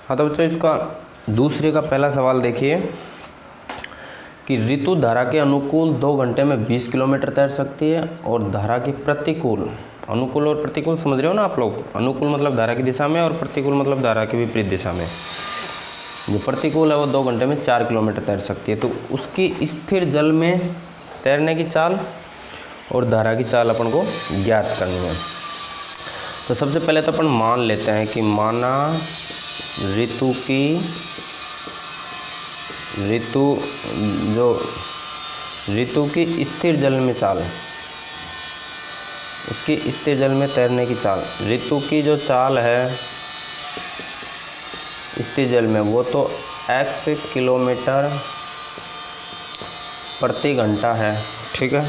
हाँ तो बच्चों इसका दूसरे का पहला सवाल देखिए कि ऋतु धारा के अनुकूल 2 घंटे में 20 किलोमीटर तैर सकती है और धारा के प्रतिकूल, अनुकूल और प्रतिकूल समझ रहे हो ना आप लोग। अनुकूल मतलब धारा की दिशा में और प्रतिकूल मतलब धारा की विपरीत दिशा में। जो प्रतिकूल है वो 2 घंटे में 4 किलोमीटर तैर सकती है। तो उसकी स्थिर जल में तैरने की चाल और धारा की चाल अपन को ज्ञात करनी है। तो सबसे पहले तो अपन मान लेते हैं कि माना ऋतु की स्थिर जल में चाल, उसकी स्थिर जल में तैरने की चाल, ऋतु की जो चाल है स्थिर जल में वो तो x किलोमीटर प्रति घंटा है, ठीक है।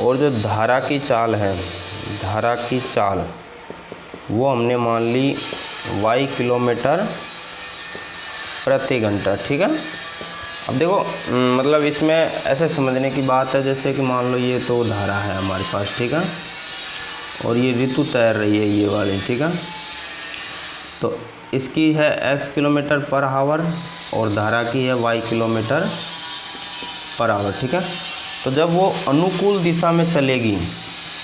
और जो धारा की चाल है, धारा की चाल वो हमने मान ली y किलोमीटर प्रति घंटा, ठीक है। अब देखो मतलब इसमें ऐसे समझने की बात है जैसे कि मान लो ये तो धारा है हमारे पास, ठीक है, और ये ऋतु तैर रही है ये वाली, ठीक है। तो इसकी है x किलोमीटर पर आवर और धारा की है y किलोमीटर पर आवर, ठीक है। तो जब वो अनुकूल दिशा में चलेगी,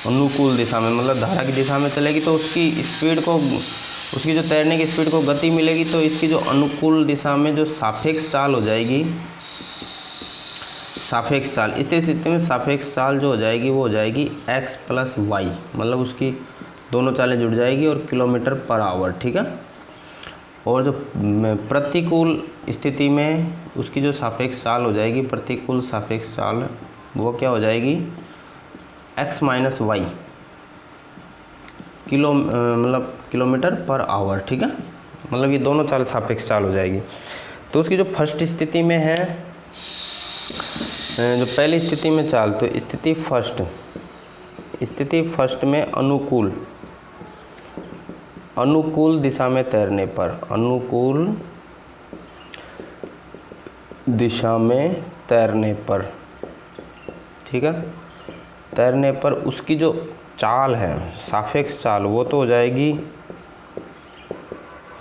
अनुकूल दिशा में मतलब धारा की दिशा में चलेगी तो उसकी स्पीड को, उसकी जो तैरने की स्पीड को गति मिलेगी। तो इसकी जो अनुकूल दिशा में जो सापेक्ष चाल हो जाएगी, सापेक्ष चाल, इस स्थिति में सापेक्ष चाल जो हो जाएगी वो हो जाएगी x प्लस वाई, मतलब उसकी दोनों चालें जुड़ जाएगी और किलोमीटर पर आवर, ठीक है। और जो प्रतिकूल स्थिति में उसकी जो सापेक्ष चाल हो जाएगी, प्रतिकूल सापेक्ष चाल, वो क्या हो जाएगी x माइनस वाई मतलब किलोमीटर पर आवर, ठीक है। मतलब ये दोनों चाल सापेक्ष चाल हो जाएगी। तो उसकी जो फर्स्ट स्थिति में है, जो पहली स्थिति में चाल, तो स्थिति फर्स्ट में अनुकूल दिशा में तैरने पर, अनुकूल दिशा में तैरने पर, ठीक है, तैरने पर उसकी जो चाल है सापेक्ष चाल वो तो हो जाएगी,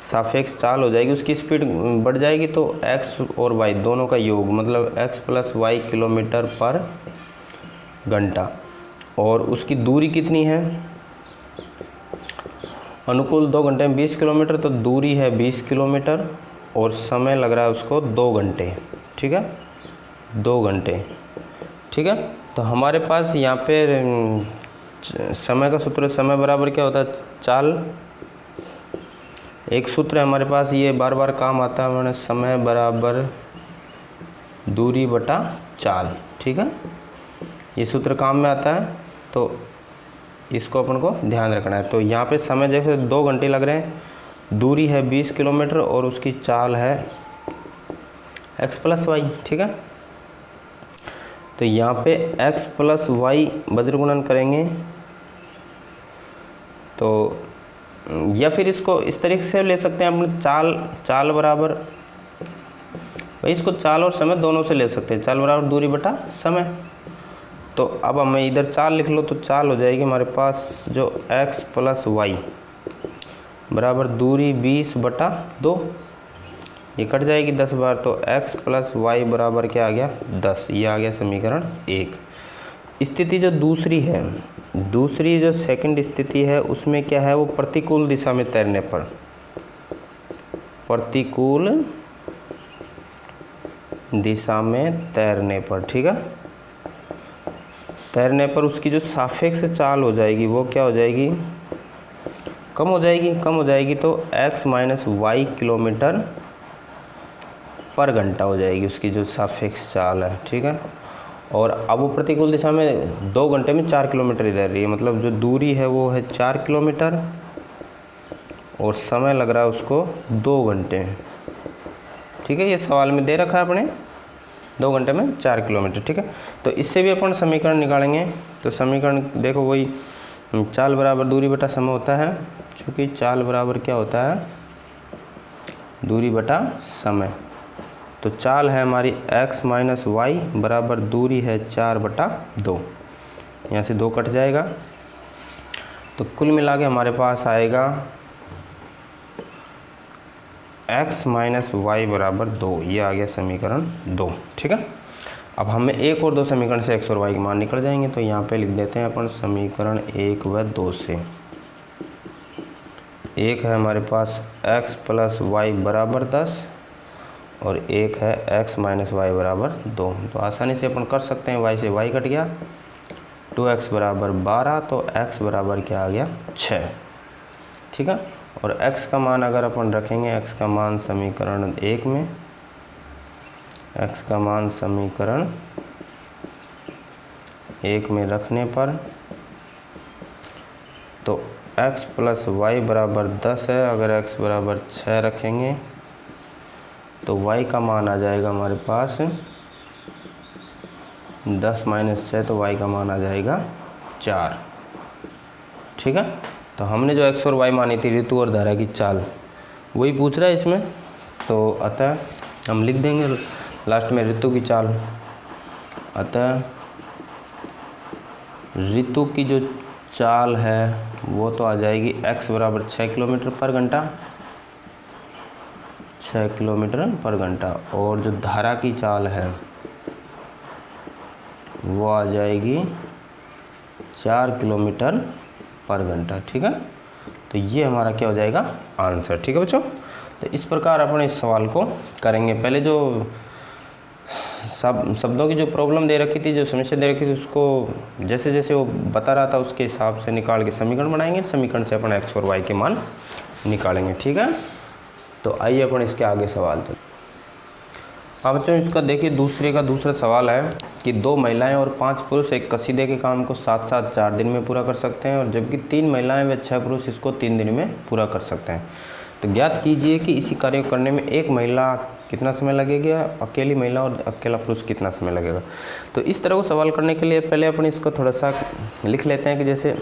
सापेक्ष चाल हो जाएगी, उसकी स्पीड बढ़ जाएगी। तो x और y दोनों का योग मतलब x प्लस वाई किलोमीटर पर घंटा। और उसकी दूरी कितनी है, अनुकूल 2 घंटे में 20 किलोमीटर, तो दूरी है 20 किलोमीटर और समय लग रहा है उसको 2 घंटे, ठीक है, 2 घंटे, ठीक है। तो हमारे पास यहाँ पे समय का सूत्र, समय बराबर क्या होता है चाल, एक सूत्र है हमारे पास, ये बार बार काम आता है, मैंने समय बराबर दूरी बटा चाल, ठीक है, ये सूत्र काम में आता है। तो इसको अपन को ध्यान रखना है। तो यहाँ पे समय जैसे 2 घंटे लग रहे हैं, दूरी है 20 किलोमीटर और उसकी चाल है x प्लस वाई, ठीक है। तो यहाँ पे x प्लस वाई वज्रगुणन करेंगे तो, या फिर इसको इस तरीके से ले सकते हैं अपने चाल बराबर, भाई इसको चाल और समय दोनों से ले सकते हैं, चाल बराबर दूरी बटा समय। तो अब हमें इधर चाल लिख लो, तो चाल हो जाएगी हमारे पास जो x प्लस वाई बराबर दूरी 20 बटा 2, ये कट जाएगी 10 बार, तो x प्लस वाई बराबर क्या आ गया 10, ये आ गया समीकरण 1। स्थिति जो दूसरी है, दूसरी जो सेकंड स्थिति है उसमें क्या है, वो प्रतिकूल दिशा में तैरने पर, प्रतिकूल दिशा में तैरने पर, ठीक है, तैरने पर उसकी जो सापेक्ष चाल हो जाएगी वो क्या हो जाएगी, कम हो जाएगी। तो x माइनस वाई किलोमीटर पर घंटा हो जाएगी उसकी जो सापेक्ष चाल है, ठीक है। और अब वो प्रतिकूल दिशा में 2 घंटे में 4 किलोमीटर इधर रही है, मतलब जो दूरी है वो है 4 किलोमीटर और समय लग रहा है उसको 2 घंटे, ठीक है। ये सवाल में दे रखा है अपने 2 घंटे में 4 किलोमीटर, ठीक है। तो इससे भी अपन समीकरण निकालेंगे। तो समीकरण देखो वही चाल बराबर दूरी बटा समय होता है, क्योंकि चाल बराबर क्या होता है दूरी बटा समय। तो चाल है हमारी x माइनस वाई बराबर दूरी है 4 बटा 2, यहाँ से 2 कट जाएगा। तो कुल मिला के हमारे पास आएगा x माइनस वाई बराबर 2, ये आ गया समीकरण 2। ठीक है, अब हमें एक और दो समीकरण से x और y के मान निकल जाएंगे, तो यहाँ पे लिख देते हैं अपन समीकरण 1 व 2 से। एक है हमारे पास x प्लस वाई बराबर 10 और एक है x माइनस वाई बराबर 2। तो आसानी से अपन कर सकते हैं, y से y कट गया, 2x बराबर 12, तो x बराबर क्या आ गया 6। ठीक है, और x का मान अगर अपन रखेंगे, x का मान समीकरण 1 में, x का मान समीकरण 1 में रखने पर तो x प्लस वाई बराबर 10 है। अगर x बराबर 6 रखेंगे तो y का मान आ जाएगा हमारे पास 10 माइनस 6, तो y का मान आ जाएगा 4। ठीक है, तो हमने जो x और y मानी थी ऋतु और धारा की चाल, वही पूछ रहा है इसमें, तो अतः हम लिख देंगे लास्ट में ऋतु की चाल। अतः ऋतु की जो चाल है वो तो आ जाएगी x बराबर 6 किलोमीटर पर घंटा, 6 किलोमीटर पर घंटा, और जो धारा की चाल है वो आ जाएगी 4 किलोमीटर पर घंटा। ठीक है, तो ये हमारा क्या हो जाएगा आंसर। ठीक है बच्चों, तो इस प्रकार अपन इस सवाल को करेंगे। पहले जो शब्दों की जो प्रॉब्लम दे रखी थी, जो समस्या दे रखी थी, उसको जैसे जैसे वो बता रहा था उसके हिसाब से निकाल के समीकरण बनाएंगे, समीकरण से अपन x और y के मान निकालेंगे। ठीक है, तो आइए अपन इसके आगे सवाल तो। हाँ बच्चों, इसका देखिए दूसरा सवाल है कि 2 महिलाएं और 5 पुरुष एक कसीदे के काम को साथ साथ 4 दिन में पूरा कर सकते हैं, और जबकि 3 महिलाएं व 6 पुरुष इसको 3 दिन में पूरा कर सकते हैं। तो ज्ञात कीजिए कि इसी कार्य को करने में एक महिला कितना समय लगेगा, अकेली महिला और अकेला पुरुष कितना समय लगेगा। तो इस तरह को सवाल करने के लिए पहले अपन इसको थोड़ा सा लिख लेते हैं कि जैसे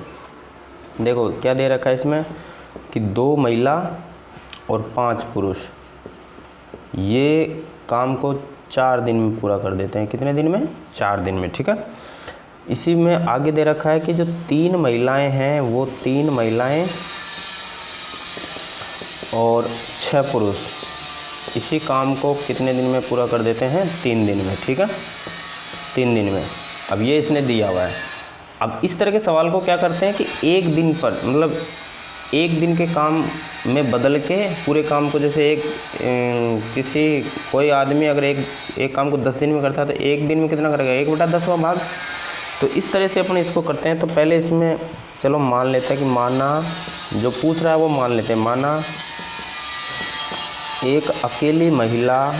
देखो क्या दे रखा है इसमें कि 2 महिला और 5 पुरुष ये काम को 4 दिन में पूरा कर देते हैं। कितने दिन में? 4 दिन में। ठीक है, इसी में आगे दे रखा है कि जो 3 महिलाएं हैं वो 3 महिलाएं और 6 पुरुष इसी काम को कितने दिन में पूरा कर देते हैं? 3 दिन में। ठीक है, 3 दिन में। अब ये इसने दिया हुआ है। अब इस तरह के सवाल को क्या करते हैं कि एक दिन पर, मतलब एक दिन के काम में बदल के पूरे काम को, जैसे कोई आदमी अगर एक काम को 10 दिन में करता है तो एक दिन में कितना करेगा? 1/10वां भाग। तो इस तरह से अपन इसको करते हैं। तो पहले इसमें चलो मान लेते हैं कि माना जो पूछ रहा है वो मान लेते हैं, माना एक अकेली महिला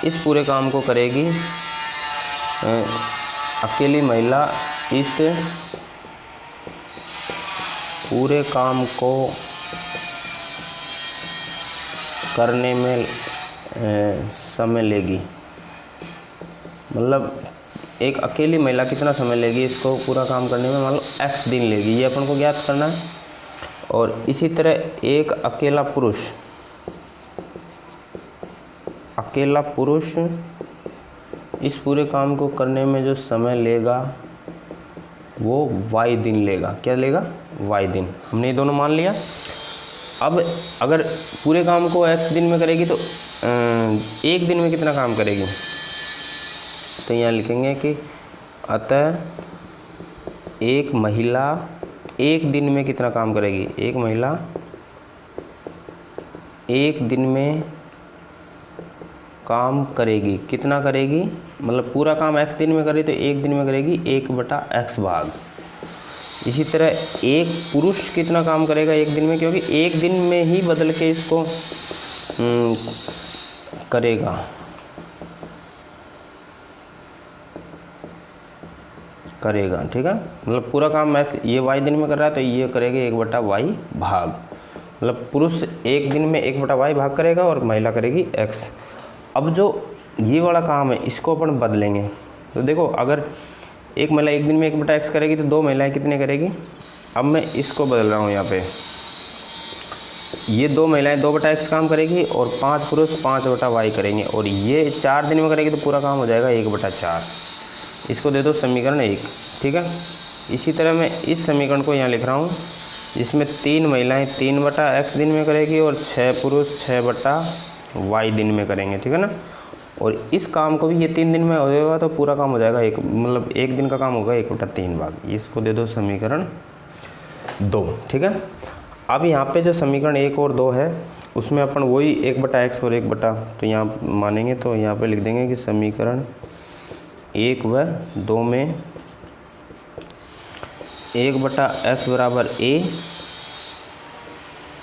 इस पूरे काम को करेगी। अकेली महिला इस पूरे काम को करने में समय लेगी। मतलब एक अकेली महिला कितना समय लेगी इसको पूरा काम करने में? मान लो x दिन लेगी, ये अपन को ज्ञात करना है। और इसी तरह एक अकेला पुरुष इस पूरे काम को करने में जो समय लेगा वो y दिन लेगा। क्या लेगा? y दिन। हमने ये दोनों मान लिया। अब अगर पूरे काम को x दिन में करेगी तो एक दिन में कितना काम करेगी? तो यहाँ लिखेंगे कि अतः एक महिला एक दिन में कितना काम करेगी? एक महिला एक दिन में काम करेगी। कितना करेगी? मतलब पूरा काम x दिन में करेगी तो एक दिन में करेगी 1/x भाग। इसी तरह एक पुरुष कितना काम करेगा एक दिन में? क्योंकि एक दिन में ही बदल के इसको करेगा। ठीक है, मतलब पूरा काम ये y दिन में कर रहा है तो ये करेगा 1/y भाग। मतलब पुरुष एक दिन में 1/y भाग करेगा और महिला करेगी x। अब जो ये वाला काम है इसको अपन बदलेंगे। तो देखो अगर एक महिला एक दिन में 1/x करेगी तो 2 महिलाएं कितने करेगी? अब मैं इसको बदल रहा हूँ यहाँ पे, ये 2 महिलाएं 2/x काम करेगी और 5 पुरुष 5/y करेंगे, और ये 4 दिन में करेगी तो पूरा काम हो जाएगा 1/4। इसको दे दो समीकरण 1। ठीक है, इसी तरह मैं इस समीकरण को यहाँ लिख रहा हूँ जिसमें 3 महिलाएं 3/x दिन में करेगी और 6 पुरुष 6/y दिन में करेंगे, ठीक है ना। और इस काम को भी ये 3 दिन में हो जाएगा तो पूरा काम हो जाएगा, एक मतलब एक दिन का काम होगा 1/3 भाग। इसको दे दो समीकरण 2, ठीक है। अब यहाँ पे जो समीकरण 1 और 2 है उसमें अपन वही 1/x और 1 तो यहाँ मानेंगे, तो यहाँ पे लिख देंगे कि समीकरण 1 व 2 में 1/x बराबर a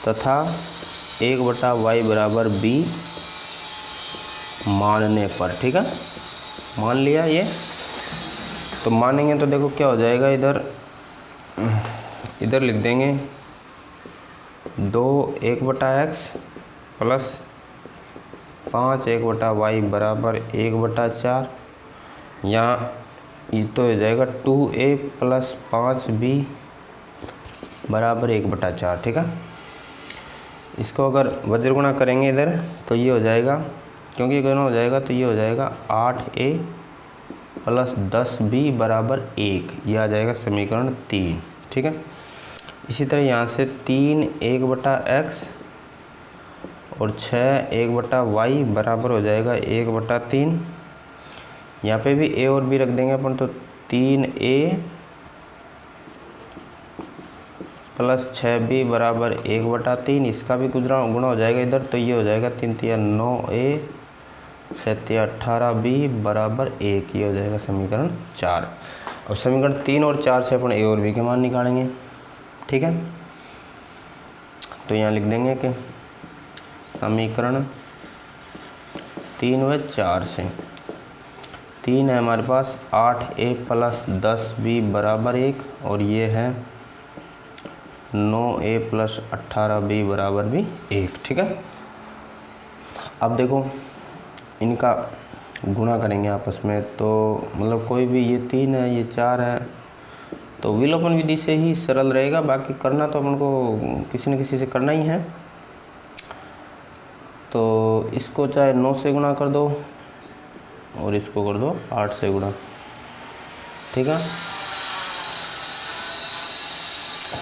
तथा 1/y बराबर b मानने पर, ठीक है। मान लिया ये, तो मानेंगे तो देखो क्या हो जाएगा, इधर लिख देंगे 2 1/x प्लस 5 1/y बराबर 1/4। यहाँ ये तो हो जाएगा 2a प्लस 5b बराबर 1/4, ठीक है। इसको अगर वज्र गुणा करेंगे इधर तो ये हो जाएगा, क्योंकि गुणा हो जाएगा तो ये हो जाएगा 8a प्लस 10b बराबर 1, ये आ जाएगा समीकरण 3, ठीक है। इसी तरह यहाँ से 3 1/x और 6 1/y बराबर हो जाएगा 1/3। यहाँ पे भी a और b रख देंगे अपन, तो 3a प्लस 6b बराबर 1/3। इसका भी गुणा हो जाएगा इधर, तो ये हो जाएगा 3 3 9a 7 18b बराबर 1, ये हो जाएगा समीकरण 4। अब समीकरण 3 और 4 से अपन a और b के मान निकालेंगे, ठीक है। तो यहाँ लिख देंगे कि समीकरण 3 व 4 से 3 है हमारे पास 8a प्लस 10b बराबर 1 और ये है 9a प्लस 18b बराबर भी 1, ठीक है। अब देखो इनका गुणा करेंगे आपस में, तो मतलब कोई भी, ये 3 है ये 4 है, तो विलोपन विधि से ही सरल रहेगा। बाकी करना तो अपन को किसी न किसी से करना ही है। तो इसको चाहे 9 से गुणा कर दो और इसको कर दो 8 से गुणा, ठीक है।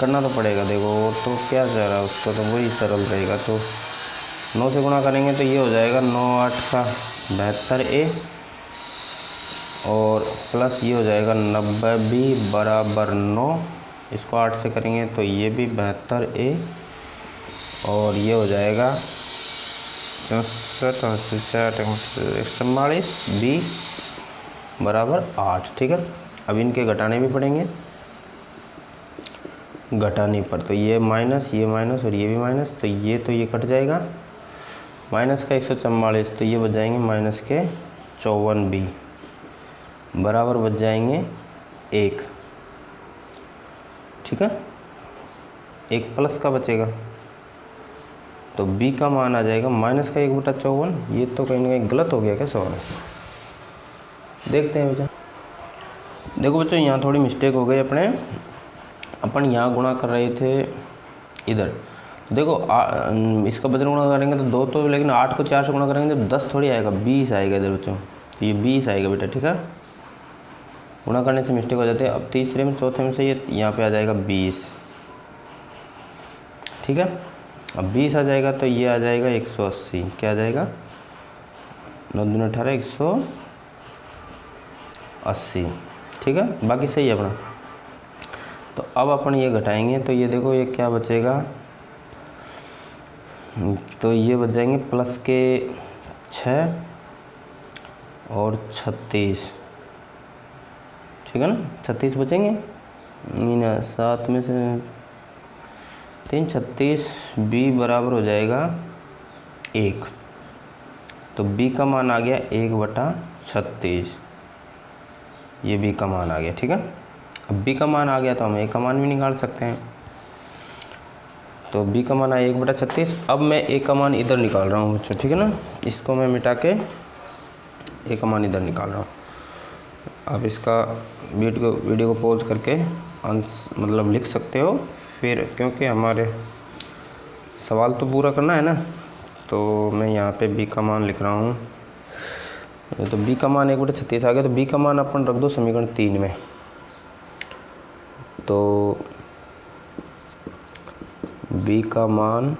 करना तो पड़ेगा, देखो और तो क्या चाह रहा है उसको, तो वही सरल रहेगा। तो 9 से गुणा करेंगे तो ये हो जाएगा 9 8 का 72a और प्लस ये हो जाएगा 90b बराबर 9। इसको 8 से करेंगे तो ये भी 72a और ये हो जाएगा 44b बराबर 8, ठीक है। अब इनके घटाने भी पड़ेंगे, घटाने पर तो ये माइनस और ये भी माइनस, तो ये कट जाएगा। माइनस का 144 तो ये बच जाएंगे माइनस के 54b बराबर बच जाएंगे 1, ठीक है। एक प्लस का बचेगा तो b का मान आ जाएगा माइनस का 1/54। ये तो कहीं ना कहीं गलत हो गया क्या सवाल, देखते हैं बच्चा। देखो बच्चों यहाँ थोड़ी मिस्टेक हो गई अपन यहाँ गुणा कर रहे थे इधर, देखो इसका बदल गुणा करेंगे तो 2 तो, लेकिन 8 को 4 से गुणा करेंगे तो 10 थोड़ी आएगा, 20 आएगा इधर बच्चों, तो ये 20 आएगा बेटा, ठीक है। गुणा करने से मिस्टेक हो जाती है। अब तीसरे में चौथे में से ये यहाँ पे आ जाएगा 20, ठीक है। अब 20 आ जाएगा तो ये आ जाएगा 180, क्या आ जाएगा 9 दूनी 18 180, ठीक है। बाकी सही है अपना। तो अब अपन ये घटाएंगे तो ये देखो ये क्या बचेगा, तो ये बच जाएंगे प्लस के 6 और 36, ठीक है ना। 36 बचेंगे, नहीं ना 7 में से 3 36, b बराबर हो जाएगा 1, तो b का मान आ गया 1/36, ये b का मान आ गया, ठीक है। अब b का मान आ गया तो हम a का मान भी निकाल सकते हैं। तो b का मान आया 1/36। अब मैं a का मान इधर निकाल रहा हूँ बच्चों, ठीक है ना। इसको मैं मिटा के a का मान इधर निकाल रहा हूँ। आप इसका वीडियो को पॉज करके मतलब लिख सकते हो फिर, क्योंकि हमारे सवाल तो पूरा करना है ना। तो मैं यहाँ पे b का मान लिख रहा हूँ, तो b का मान 1/36 आ गया। तो b का मान अपन रख दो समीकरण 3 में। तो b का मान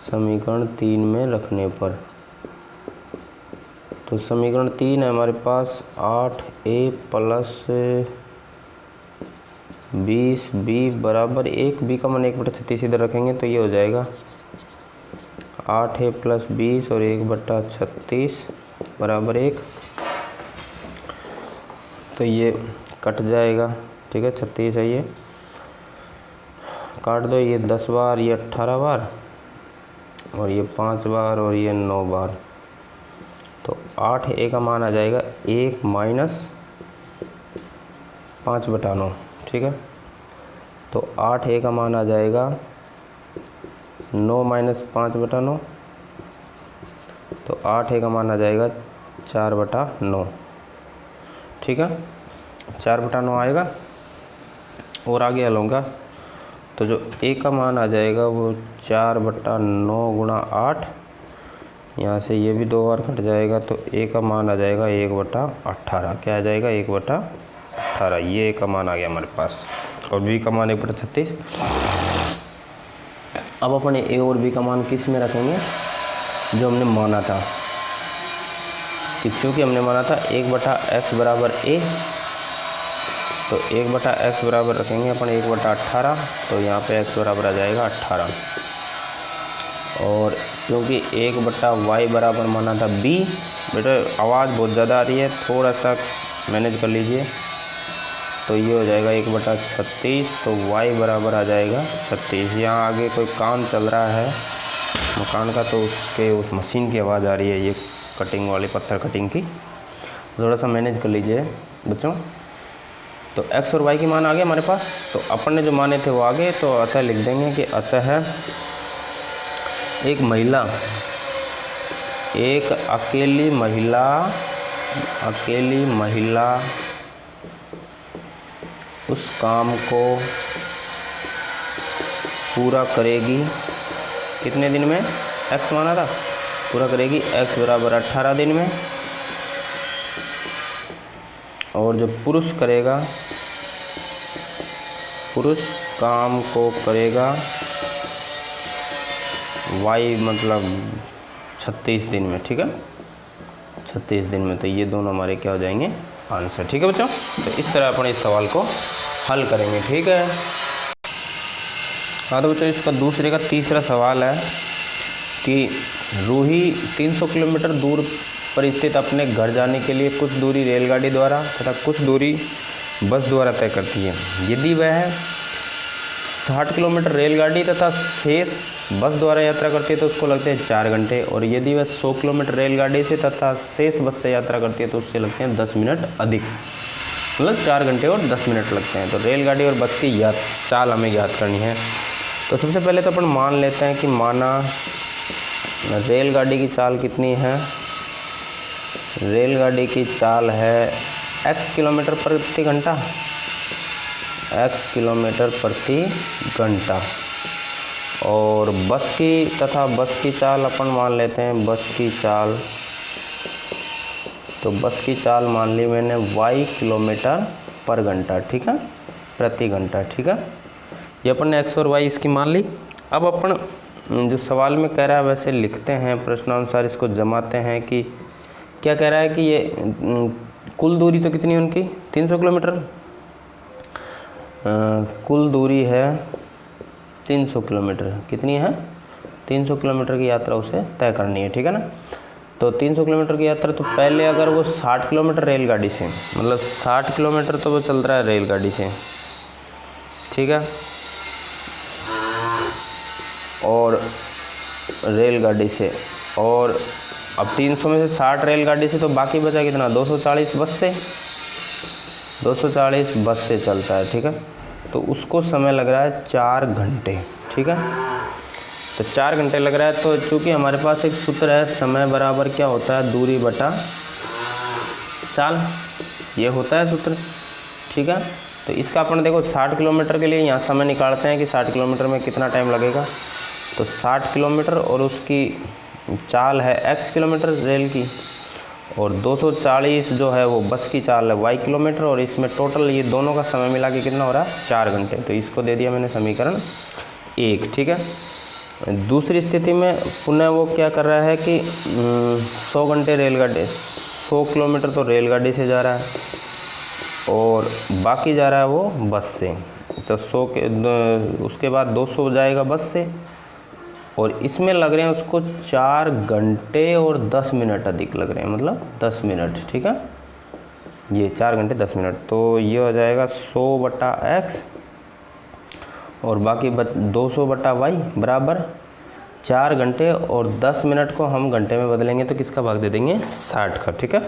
समीकरण 3 में रखने पर। तो समीकरण 3 है हमारे पास 8a प्लस 20b बराबर 1, b का मान 1/36 इधर रखेंगे तो ये हो जाएगा 8a प्लस 20 और 1/36 बराबर 1। तो ये कट जाएगा, ठीक है, 36 है, ये काट दो, ये 10 बार, ये 18 बार और ये 5 बार और ये 9 बार। तो 8a का मान आ जाएगा 1 माइनस 5/9, ठीक है। तो 8a का मान आ जाएगा 9 माइनस 5/9, तो 8a का मान आ जाएगा 4/9, ठीक है, 4/9 आएगा। और आगे हलूँगा तो जो a का मान आ जाएगा वो 4/9 गुणा 8, यहाँ से ये भी 2 बार कट जाएगा तो a का मान आ जाएगा 1/18। क्या आ जाएगा? 1/18। ये a का मान आ गया हमारे पास और b का मान 1/36। अब अपने a और b का मान किस में रखेंगे? जो हमने माना था, कि चूँकि हमने माना था 1/x बराबर a, तो 1/x बराबर रखेंगे अपन 1/18, तो यहाँ पे x बराबर आ जाएगा 18। और क्योंकि 1/y बराबर माना था b, बेटा आवाज़ बहुत ज़्यादा आ रही है, थोड़ा सा मैनेज कर लीजिए। तो ये हो जाएगा 1/36, तो y बराबर आ जाएगा 36। यहाँ आगे कोई काम चल रहा है मकान का, तो उस मशीन की आवाज़ आ रही है, ये कटिंग वाली, पत्थर कटिंग की, थोड़ा सा मैनेज कर लीजिए बच्चों। तो x और y की मान आ गए हमारे पास। तो अपन ने जो माने थे वो आ गए, तो अतः लिख देंगे कि अतः एक महिला, एक अकेली महिला उस काम को पूरा करेगी कितने दिन में? x माना था, पूरा करेगी x बराबर 18 दिन में। और जो पुरुष करेगा, पुरुष काम को करेगा y मतलब 36 दिन में, ठीक है, 36 दिन में। तो ये दोनों हमारे क्या हो जाएंगे? आंसर, ठीक है बच्चों। तो इस तरह अपन इस सवाल को हल करेंगे, ठीक है। हाँ तो बच्चों इसका दूसरे का तीसरा सवाल है कि रूही 300 किलोमीटर दूर पर स्थित अपने घर जाने के लिए कुछ दूरी रेलगाड़ी द्वारा तथा कुछ दूरी बस द्वारा तय करती है। यदि वह 60 किलोमीटर रेलगाड़ी तथा शेष बस द्वारा यात्रा करती है तो उसको लगते हैं 4 घंटे, और यदि वह 100 किलोमीटर रेलगाड़ी से तथा शेष बस से यात्रा करती है तो उससे लगते हैं 10 मिनट अधिक, मतलब 4 घंटे और 10 मिनट लगते हैं। तो रेलगाड़ी और बस की चाल हमें ज्ञात करनी है। तो सबसे पहले तो अपन मान लेते हैं कि माना रेलगाड़ी की चाल कितनी है? रेलगाड़ी की चाल है x किलोमीटर प्रति घंटा, x किलोमीटर प्रति घंटा। और बस की चाल अपन मान लेते हैं, बस की चाल, तो बस की चाल मान ली मैंने y किलोमीटर पर घंटा, ठीक है, प्रति घंटा, ठीक है। ये अपन ने x और y इसकी मान ली। अब अपन जो सवाल में कह रहा है वैसे लिखते हैं, प्रश्नानुसार इसको जमाते हैं कि क्या कह रहा है कि ये कुल दूरी तो कितनी है उनकी? 300 किलोमीटर। कुल दूरी है 300 किलोमीटर। कितनी है? 300 किलोमीटर की यात्रा उसे तय करनी है, ठीक है ना। तो 300 किलोमीटर की यात्रा, तो पहले अगर वो 60 किलोमीटर रेलगाड़ी से, मतलब 60 किलोमीटर तो वो चल रहा है रेलगाड़ी से, ठीक है, और रेलगाड़ी से, और अब 300 में से 60 रेलगाड़ी से, तो बाकी बचा कितना? 240 बस से, 240 बस से चलता है, ठीक है। तो उसको समय लग रहा है 4 घंटे, ठीक है। तो 4 घंटे लग रहा है। तो चूँकि हमारे पास एक सूत्र है, समय बराबर क्या होता है? दूरी बटा चाल, ये होता है सूत्र, ठीक है। तो इसका अपन देखो 60 किलोमीटर के लिए यहाँ समय निकालते हैं कि 60 किलोमीटर में कितना टाइम लगेगा। तो 60 किलोमीटर और उसकी चाल है x किलोमीटर रेल की, और 240 जो है वो बस की चाल है y किलोमीटर, और इसमें टोटल ये दोनों का समय मिला के कितना हो रहा है 4 घंटे। तो इसको दे दिया मैंने समीकरण 1, ठीक है। दूसरी स्थिति में पुनः वो क्या कर रहा है कि 100 घंटे रेलगाड़ी 100 किलोमीटर तो रेलगाड़ी से जा रहा है और बाकी जा रहा है वो बस से। तो 100 के उसके बाद 200 जाएगा बस से, और इसमें लग रहे हैं उसको 4 घंटे और 10 मिनट अधिक लग रहे हैं, मतलब 10 मिनट, ठीक है। ये 4 घंटे 10 मिनट, तो ये हो जाएगा 100/x और बाकी 200/y बराबर 4 घंटे और 10 मिनट को हम घंटे में बदलेंगे तो किसका भाग दे देंगे 60 का, ठीक है।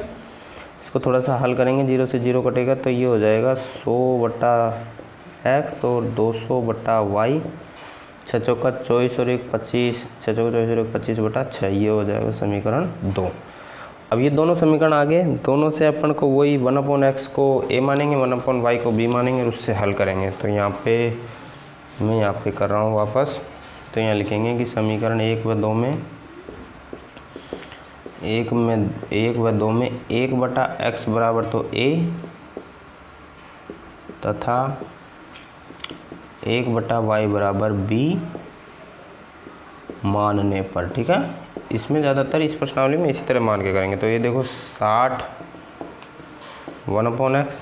इसको थोड़ा सा हल करेंगे, 0 से 0 कटेगा तो ये हो जाएगा 100/x और 200/y, 6 चौका 24 और 1 25, 6 चौका 24 और 1 25/6, ये हो जाएगा समीकरण 2। अब ये दोनों समीकरण आ गए, दोनों से अपन को वही 1/x को a मानेंगे, 1/y को b मानेंगे और उससे हल करेंगे। तो यहाँ पे मैं यहाँ पे कर रहा हूँ वापस, तो यहाँ लिखेंगे कि समीकरण 1 व 2 में 1/x बराबर तो a तथा 1/y बराबर b मानने पर, ठीक है। इसमें ज़्यादातर इस प्रश्नावली में इसी तरह मान के करेंगे। तो ये देखो 60 1/x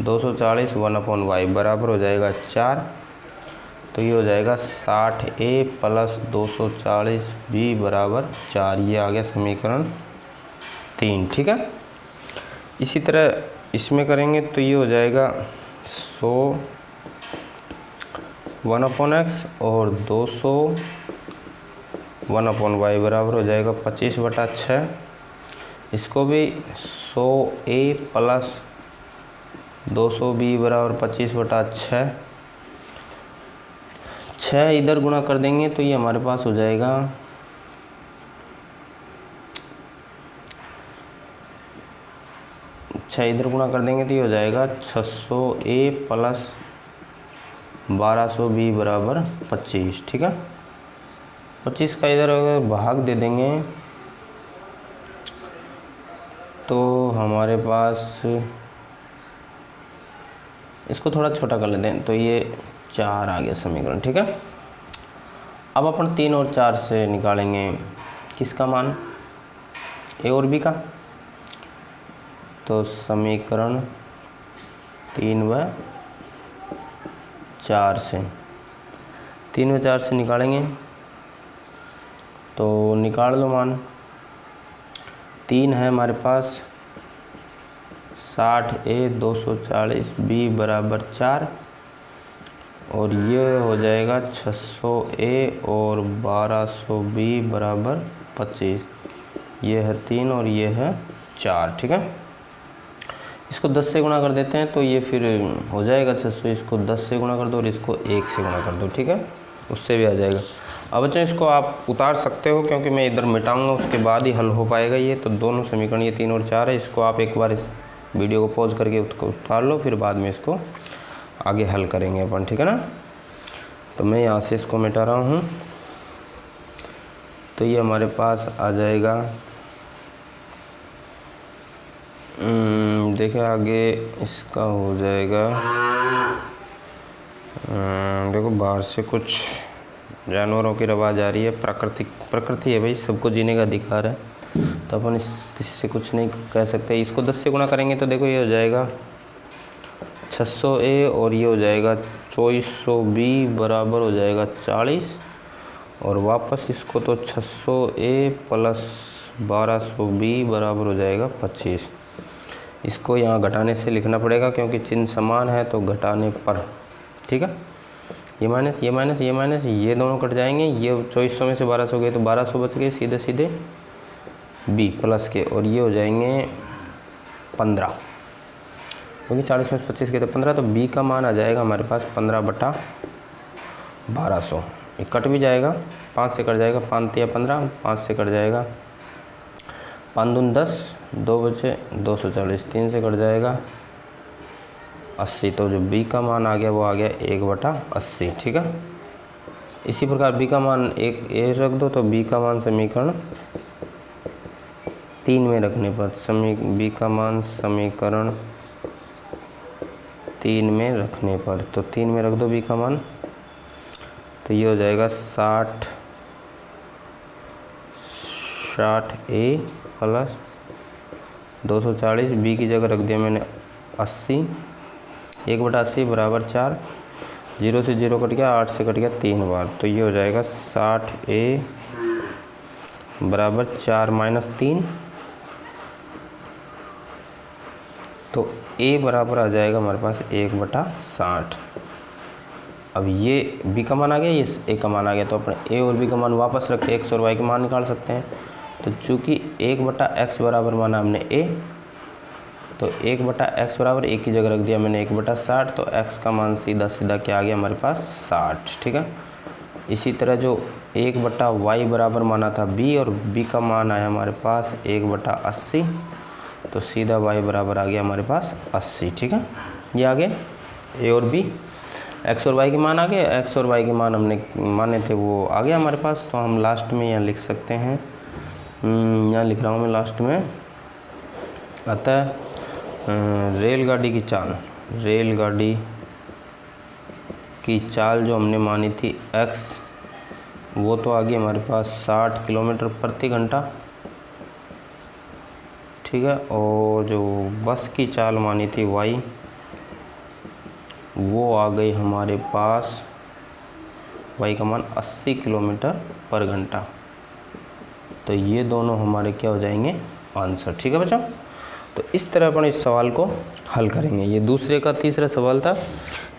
240 1/y बराबर हो जाएगा 4, तो ये हो जाएगा 60a प्लस 240b बराबर 4, ये आ गया समीकरण 3, ठीक है। इसी तरह इसमें करेंगे तो ये हो जाएगा 100 1/x और 200 1/y बराबर हो जाएगा 25/6। इसको भी 100a प्लस 200b बराबर 25/6, 6 इधर गुणा कर देंगे तो ये हमारे पास हो जाएगा 6 इधर गुणा कर देंगे तो ये हो जाएगा 600a प्लस 1200b बराबर 25, ठीक है। 25 का इधर अगर भाग दे देंगे तो हमारे पास, इसको थोड़ा छोटा कर लेते हैं तो ये 4 आ गया समीकरण, ठीक है। अब अपन 3 और 4 से निकालेंगे किसका मान, ए और बी का। तो समीकरण 3 व 4 से 3 व 4 से निकालेंगे तो निकाल लो मान। 3 है हमारे पास 60a 240b बराबर 4, और ये हो जाएगा 600a और 1200b बराबर 25, ये है 3 और ये है 4, ठीक है। इसको 10 से गुणा कर देते हैं तो ये फिर हो जाएगा 600, इसको 10 से गुणा कर दो और इसको 1 से गुणा कर दो, ठीक है, उससे भी आ जाएगा। अब बच्चों इसको आप उतार सकते हो क्योंकि मैं इधर मिटाऊंगा उसके बाद ही हल हो पाएगा ये। तो दोनों समीकरण ये 3 और 4 है, इसको आप एक बार इस वीडियो को पॉज करके उसको उतार लो, फिर बाद में इसको आगे हल करेंगे अपन, ठीक है ना। तो मैं यहाँ से इसको मिटा रहा हूँ, तो ये हमारे पास आ जाएगा, देखिए आगे इसका हो जाएगा, देखो बाहर से कुछ जानवरों की आवाज़ आ रही है, प्रकृति है भाई, सबको जीने का अधिकार है, तो अपन इस किसी से कुछ नहीं कह सकते। इसको 10 से गुणा करेंगे तो देखो ये हो जाएगा 600a और ये हो जाएगा 2400b बराबर हो जाएगा 40, और वापस इसको तो 600a प्लस 1200b बराबर हो जाएगा 25। इसको यहाँ घटाने से लिखना पड़ेगा क्योंकि चिन्ह समान है, तो घटाने पर, ठीक है। ये माइनस ये माइनस ये माइनस ये दोनों कट जाएंगे, ये 2400 में से 1200 गए तो 1200 बच गए सीधे सीधे b प्लस के, और ये हो जाएंगे 15, क्योंकि 40 में से 25 गए तो 15, तो b का मान आ जाएगा हमारे पास 15/1200। ये कट भी जाएगा, 5 से कट जाएगा, 5 या 15, 5 से कट जाएगा, 5 दून 10, 2 बचे 240, 3 से कट जाएगा 80, तो जो b का मान आ गया वो आ गया 1/80, ठीक है। इसी प्रकार b का मान 1 रख दो तो b का मान समीकरण 3 में रखने पर बी का मान समीकरण 3 में रखने पर, तो 3 में रख दो बी का मान, तो ये हो जाएगा 60A प्लस 240, बी की जगह रख दिया मैंने 80, 1/80 बराबर 4, 0 से 0 कट गया, 8 से कट गया 3 बार, तो ये हो जाएगा 60A बराबर 4 माइनस 3, तो A बराबर आ जाएगा हमारे पास 1/60। अब ये B का मान आ गया, ये A का मान आ गया, तो अपने A और B का मान वापस रख के X और Y के मान निकाल सकते हैं। तो चूँकि 1/x बराबर माना हमने A, तो 1/x बराबर A की जगह रख दिया मैंने 1/60, तो x का मान सीधा सीधा क्या आ गया हमारे पास 60, ठीक है। इसी तरह जो 1/y बराबर माना था B, और B का मान आया हमारे पास 1/80, तो सीधा y बराबर आ गया हमारे पास 80, ठीक है। ये आ गए A और B, x और y के मान आ गए, x और y के मान हमने माने थे वो आ गया हमारे पास। तो हम लास्ट में यहाँ लिख सकते हैं, यहाँ लिख रहा हूँ मैं लास्ट में, अतः रेलगाड़ी की चाल जो हमने मानी थी x, वो तो आ गई हमारे पास 60 किलोमीटर प्रति घंटा, ठीक है। और जो बस की चाल मानी थी y, वो आ गई हमारे पास y का मान 80 किलोमीटर पर घंटा। तो ये दोनों हमारे क्या हो जाएंगे आंसर, ठीक है बच्चों। तो इस तरह अपन इस सवाल को हल करेंगे। ये दूसरे का तीसरा सवाल था।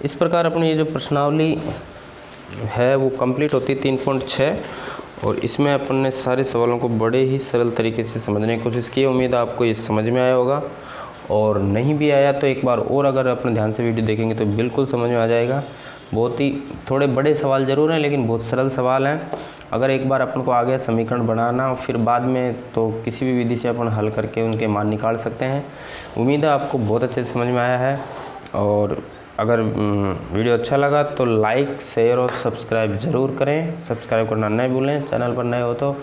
इस प्रकार अपनी ये जो प्रश्नावली है वो कंप्लीट होती है 3.6, और इसमें अपन ने सारे सवालों को बड़े ही सरल तरीके से समझने की कोशिश की। उम्मीद है आपको ये समझ में आया होगा, और नहीं भी आया तो एक बार और अगर अपने ध्यान से वीडियो देखेंगे तो बिल्कुल समझ में आ जाएगा। बहुत ही थोड़े बड़े सवाल ज़रूर हैं, लेकिन बहुत सरल सवाल हैं। अगर एक बार अपन को आ गया समीकरण बनाना, फिर बाद में तो किसी भी विधि से अपन हल करके उनके मान निकाल सकते हैं। उम्मीद है आपको बहुत अच्छे से समझ में आया है, और अगर वीडियो अच्छा लगा तो लाइक, शेयर और सब्सक्राइब ज़रूर करें। सब्सक्राइब करना नहीं भूलें चैनल पर नए हो तो,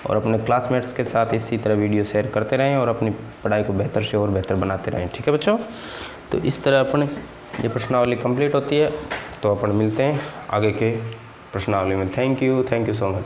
और अपने क्लासमेट्स के साथ इसी तरह वीडियो शेयर करते रहें, और अपनी पढ़ाई को बेहतर से और बेहतर बनाते रहें, ठीक है बच्चों। तो इस तरह अपने ये प्रश्नावली कंप्लीट होती है। तो अपन मिलते हैं आगे के प्रश्नावली में। Thank you so much.